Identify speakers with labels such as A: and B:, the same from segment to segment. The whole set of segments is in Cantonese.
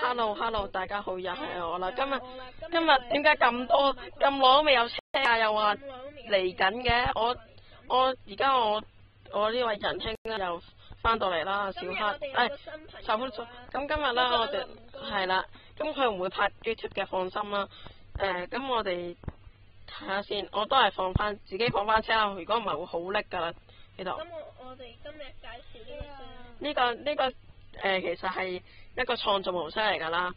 A: Hello，大家好，又係我啦。今日點解咁耐都未有車啊？又話嚟緊嘅。我而家我呢位仁兄咧又翻到嚟啦，小黑。受歡迎。咁今日咧我哋係啦，咁佢唔會拍 YouTube 嘅，放心啦。咁我哋睇下先，我都係自己放翻車啦。如果唔係會好叻㗎啦呢度。
B: 咁我哋今日介紹呢個
A: 呢個其實係一個創造模式嚟㗎啦。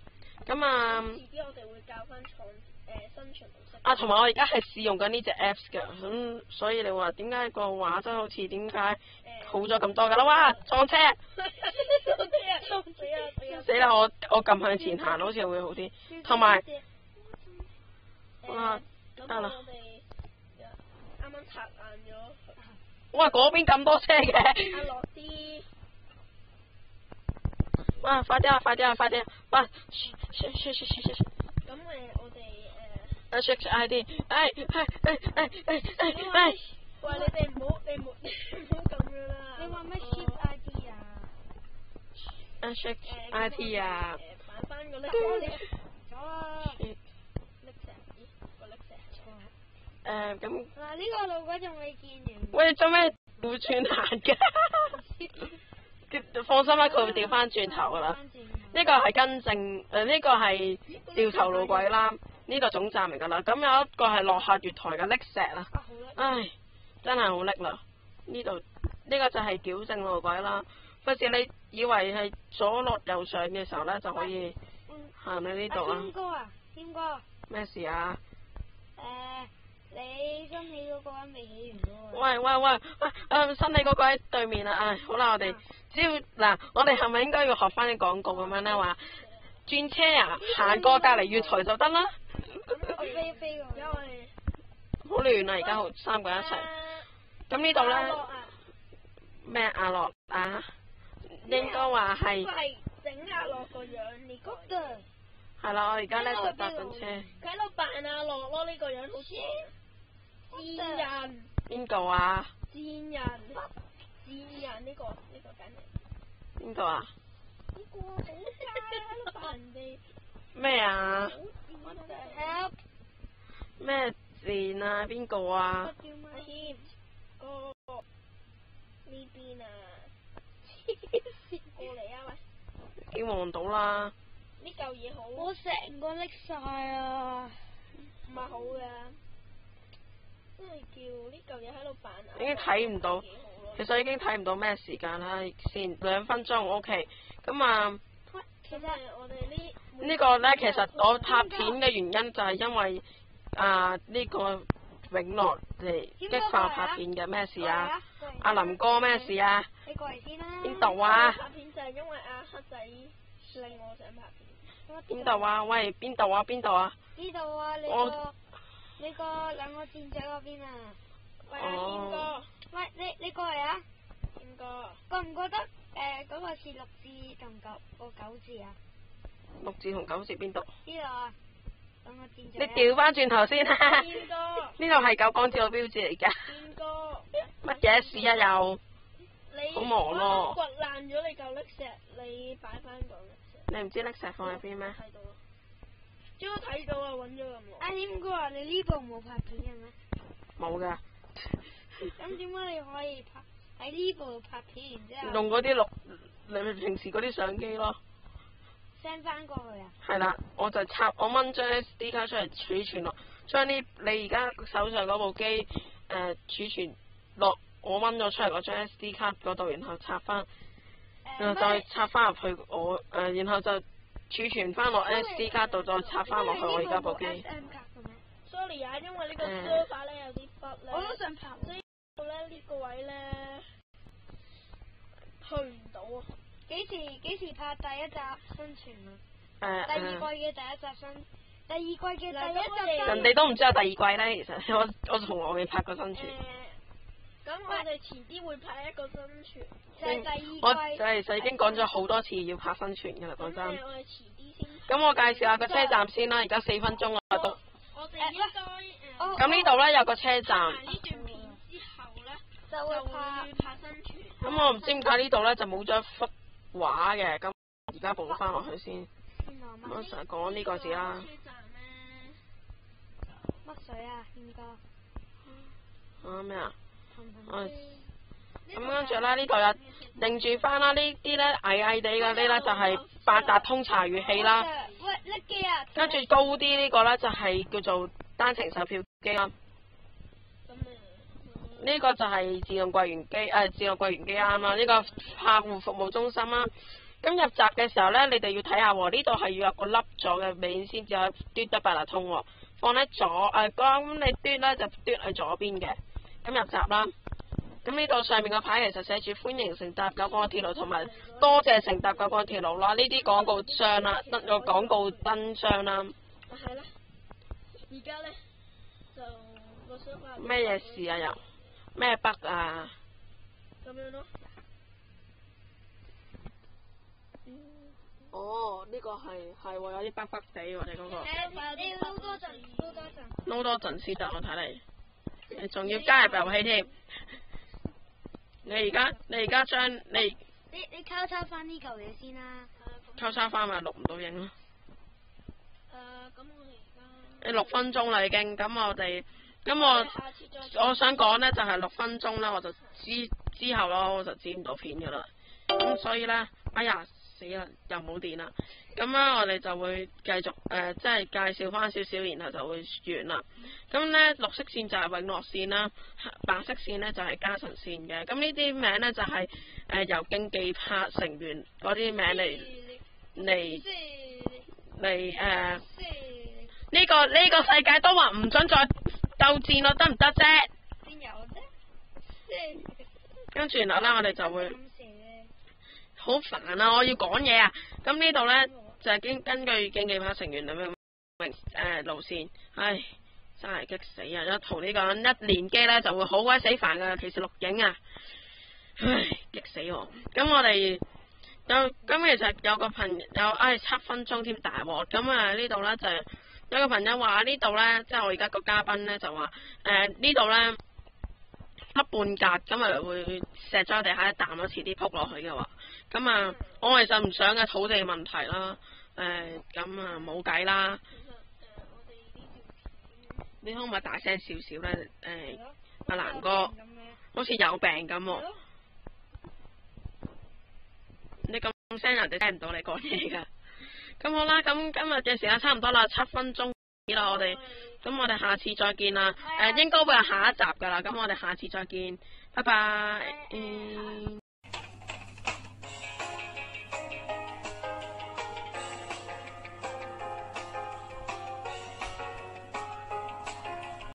A: 咁啊，
B: 遲啲我哋會教翻生存模式。
A: 同埋我而家係試用緊呢隻 Apps 㗎，咁所以你話點解個畫質好似點解好咗咁多㗎啦？哇！撞車！死啦！我撳向前行，好似會好啲。同埋，哇！得啦。
B: 我哋啱啱拆爛咗。
A: 哇！嗰邊咁多車嘅。
B: 落啲。
A: 哇！快啲啊！哇！
B: 咁我哋
A: check ID，
B: 喂，你哋唔好咁樣啦。
C: 你話咩 ship ID 啊
A: ？check ID 啊。
B: 擺翻個拎
C: 咗啊！
B: 拎石，個拎石。
A: 咁。
C: 嗱，呢個路軌仲未見完。
A: 喂，做咩會轉行嘅？放心啦，佢會調翻轉頭噶啦。呢個係更正，呢個係掉頭路軌啦。呢個總站嚟噶啦。咁有一個係落下月台嘅瀝石啦。唉，真係好叻啦！呢個就係矯正路軌啦。費事你以為係左落右上嘅時候咧，就可以行到呢度啦。
C: 謙哥。
A: 咩事啊？
C: 你新起嗰個未起完嗰個。
A: 喂，新起嗰個喺對面啊！好啦，我哋只要嗱，我哋係咪應該要學翻啲廣告咁樣咧？話轉車啊，行過隔離月台就得啦。
C: 我飛過。
B: 因為
A: 好亂啊！而家三個一齊。咁呢度咧咩阿樂啊？應該話係。
B: 呢個係整阿樂個樣，呢個。
A: 係啦，我而家咧就搭緊車。
B: 佢喺度扮阿樂咯，呢個樣好似賤人。
A: 邊個啊？
B: 賤人，呢個簡直。
A: 邊個啊？
B: 呢個好渣喺度扮人哋。
A: 咩啊？Help！咩賤啊？邊個啊？
B: 叫乜添？呢邊啊！過嚟啊喂！
A: 已經望到啦。
B: 呢嚿嘢好。
C: 我成個拎晒啊！
B: 唔係好嘅，真係叫呢嚿嘢喺度扮。
A: 已經睇唔到，其實已經睇唔到咩時間啦，先2分鐘 OK。咁啊，
B: 其實我哋
A: 呢個咧，其實我拍片嘅原因就係因為呢個永樂嚟激化拍片嘅，咩事啊？阿林哥咩事啊？
C: 你過嚟先啦。
A: 邊度啊？
B: 拍片就係因為阿黑仔令我想拍片。
A: 邊度啊？喂，邊度啊？
C: 呢度啊！你個兩個箭仔嗰邊啊！
B: 喂，阿謙哥。
C: 喂，你過嚟啊！
B: 謙哥。
C: 覺唔覺得嗰個似6字同9字啊
A: 6字同9字邊度？
C: 呢度啊，兩個箭仔。
A: 你調翻轉頭先啊！
B: 謙哥。
A: 呢度係九廣鐵路標誌嚟㗎。
B: 謙哥。
A: 乜嘢事啊又？
B: 你
A: 好忙咯。
B: 掘爛咗你嚿瀝石，你擺翻個瀝石。
A: 你唔知瀝石放喺邊咩？
B: 睇到啦。只我睇到啊，揾咗咁耐。
C: 阿謙哥啊，你呢部冇拍片嘅咩？
A: 冇㗎。
C: 咁點解你可以喺呢部拍片，然之後
A: 用嗰啲你平時嗰啲相機咯。
C: send 翻過去啊？
A: 係啦，我掹張 SD 卡出嚟儲存落，將你而家手上嗰部機儲存落我掹咗出嚟嗰張 SD 卡嗰度，然後插翻，然後再插翻入去然後就儲存翻落 SD 卡度，再插翻落去我而家部機。
B: Sorry 啊，因為呢個 server 咧有啲筆咧。
C: 我都想拍。
B: 所以呢個位咧去唔到啊！
C: 幾時拍第一集生存啊？第二季嘅第一集第二季嘅第一集
A: 人哋都唔知有第二季咧，其實我從來未拍過生存。
B: 咁我哋遲啲會拍一個生存，
C: 就係第二季。
A: 我其實已經講咗好多次要拍生存㗎啦，講真。
B: 我哋遲啲先。
A: 咁我介紹下個車站先啦，而家4分鐘啦都。
B: 我哋應該
A: 咁呢度咧有個車站。
B: 呢段片之後咧
C: 就會拍
B: 生存。
A: 咁我唔知點解呢度咧就冇咗一幅畫嘅，咁而家補翻落去先。我成日講呢個字啦。
C: 乜水啊，謙哥？
A: 咩啊？咁跟住咧，呢度又定住翻啦。呢啲咧矮矮地嗰啲咧就係八達通查閲器啦。
C: 喂，叻機啊！
A: 跟住高啲呢個咧就係叫做單程售票機啦。呢個就係自動櫃員機，自動櫃員機啱啦。呢個客戶服務中心啦。咁入閘嘅時候咧，你哋要睇下喎，呢度係要有個凹咗嘅面先至可以嘟得八達通喎。放喺咁你嘟咧就嘟喺左邊嘅。咁入閘啦。咁呢度上面個牌其實寫住歡迎乘搭九廣鐵路同埋多謝乘搭九廣鐵路啦。呢啲廣告商啦，得個廣告燈箱啦。
B: 係啦。而家咧就我想話。
A: 咩嘢事啊又？咩北啊？
B: 咁樣咯。
A: 哦，呢個係喎，有啲北北地喎，你嗰個。
C: 你要撈多陣，
A: 撈多陣先得，我睇嚟。你仲要加入遊戲添。你而家將你
C: 交叉翻呢嚿嘢先啦。
A: 交叉翻咪錄唔到影咯。
B: 咁我哋而
A: 你
B: 家。
A: 6分鐘啦已經，咁我想講咧就係6分鐘啦，我就之後咯，我就剪唔到片噶啦。咁所以咧，哎呀死啦，又冇電啦。咁咧我哋就會繼續即係介紹翻少少，然後就會完啦。咁咧綠色線就係永樂線啦，白色線咧就係嘉臣線嘅。咁呢啲名咧就係由競技拍成員嗰啲名嚟呢個世界都話唔准再鬥戰咯，得唔得啫？
C: 邊有啫？
A: 跟住然後咧，我哋就會好煩啊！我要講嘢啊！咁呢度咧就係根據競技派成員咁樣路線，唉，真係激死啊！一同呢個人一連機咧就會好鬼死煩噶，其實錄影啊，唉，激死我！咁我哋咁其實有個朋友7分鐘添大鑊，咁呢度咧就係。有個朋友話呢度咧，即係我而家個嘉賓咧就話呢度咧黑半格，咁咪會石咗地下一啖咯，遲啲撲落去嘅話，咁我其實唔想嘅土地問題啦，咁冇計啦。你可唔可以大聲少少咧？阿蘭哥好似有病咁喎，你咁聲人哋聽唔到你講嘢㗎。咁好啦，咁今日嘅時間差唔多啦，7分鐘啦，我哋下次再見啦，應該會有下一集噶啦，咁我哋下次再見，拜拜。